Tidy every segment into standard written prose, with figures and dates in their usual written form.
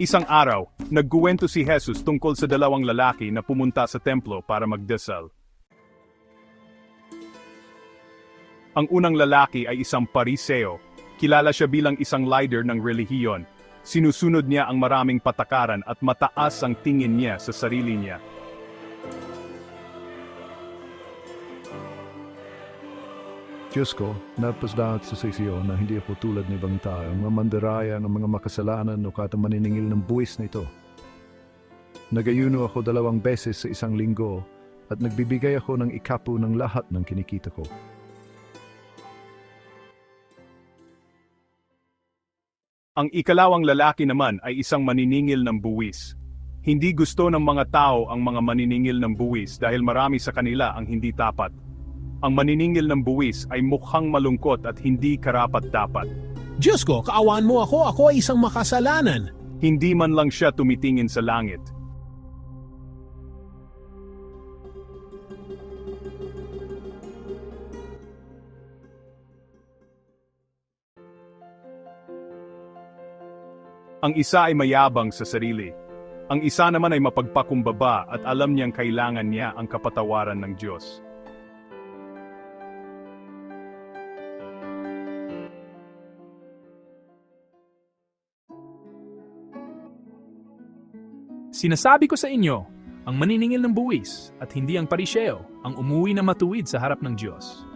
Isang araw, nagkuwento si Jesus tungkol sa dalawang lalaki na pumunta sa templo para magdasal. Ang unang lalaki ay isang pariseo. Kilala siya bilang isang leader ng relihiyon. Sinusunod niya ang maraming patakaran at mataas ang tingin niya sa sarili niya. Diyos ko, napasdahat sa sisiyo na hindi ako tulad ng ibang tao, ang mga mandaraya ng mga makasalanan o maniningil ng buwis na ito. Nagayuno ako 2 beses sa isang linggo at nagbibigay ako ng ikapu ng lahat ng kinikita ko. Ang ikalawang lalaki naman ay isang maniningil ng buwis. Hindi gusto ng mga tao ang mga maniningil ng buwis dahil marami sa kanila ang hindi tapat. Ang maniningil ng buwis ay mukhang malungkot at hindi karapat-dapat. Diyos ko, kaawaan mo ako, ako ay isang makasalanan. Hindi man lang siya tumitingin sa langit. Ang isa ay mayabang sa sarili. Ang isa naman ay mapagpakumbaba at alam niyang kailangan niya ang kapatawaran ng Diyos. Sinasabi ko sa inyo, ang maniningil ng buwis at hindi ang pariseo ang umuwi na matuwid sa harap ng Diyos.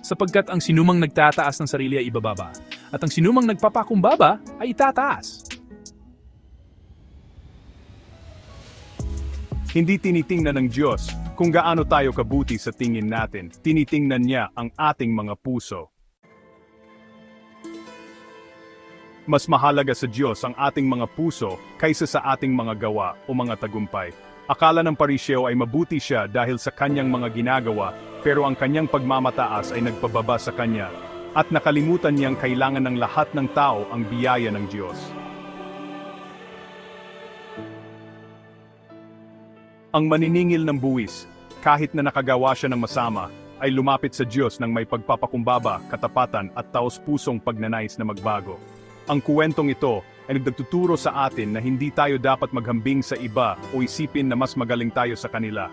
Sapagkat ang sinumang nagtataas ng sarili ay ibababa, at ang sinumang nagpapakumbaba ay itataas. Hindi tinitingnan ng Diyos kung gaano tayo kabuti sa tingin natin. Tinitingnan niya ang ating mga puso. Mas mahalaga sa Diyos ang ating mga puso kaysa sa ating mga gawa o mga tagumpay. Akala ng pariseo ay mabuti siya dahil sa kanyang mga ginagawa, pero ang kanyang pagmamataas ay nagpababa sa kanya, at nakalimutan niyang kailangan ng lahat ng tao ang biyaya ng Diyos. Ang maniningil ng buwis, kahit na nakagawa siya ng masama, ay lumapit sa Diyos ng may pagpapakumbaba, katapatan at taos-pusong pagnanais na magbago. Ang kuwentong ito ay nagtuturo sa atin na hindi tayo dapat maghambing sa iba o isipin na mas magaling tayo sa kanila.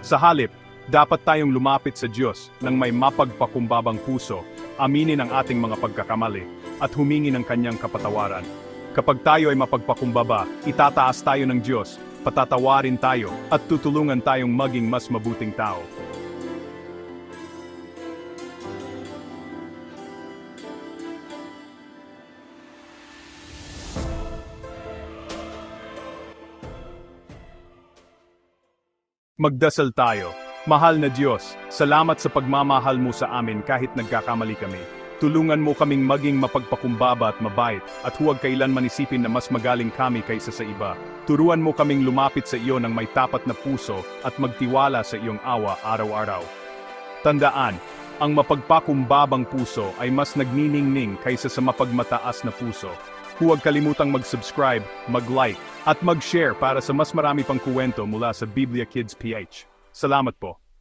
Sa halip, dapat tayong lumapit sa Diyos ng may mapagpakumbabang puso, aminin ang ating mga pagkakamali, at humingi ng kanyang kapatawaran. Kapag tayo ay mapagpakumbaba, itataas tayo ng Diyos, patatawarin tayo, at tutulungan tayong maging mas mabuting tao. Magdasal tayo. Mahal na Diyos, salamat sa pagmamahal mo sa amin kahit nagkakamali kami. Tulungan mo kaming maging mapagpakumbaba at mabait, at huwag kailanman isipin na mas magaling kami kaysa sa iba. Turuan mo kaming lumapit sa iyo ng may tapat na puso at magtiwala sa iyong awa araw-araw. Tandaan, ang mapagpakumbabang puso ay mas nagniningning kaysa sa mapagmataas na puso. Huwag kalimutang mag-subscribe, mag-like, at mag-share para sa mas marami pang kuwento mula sa Biblia Kids PH. Salamat po.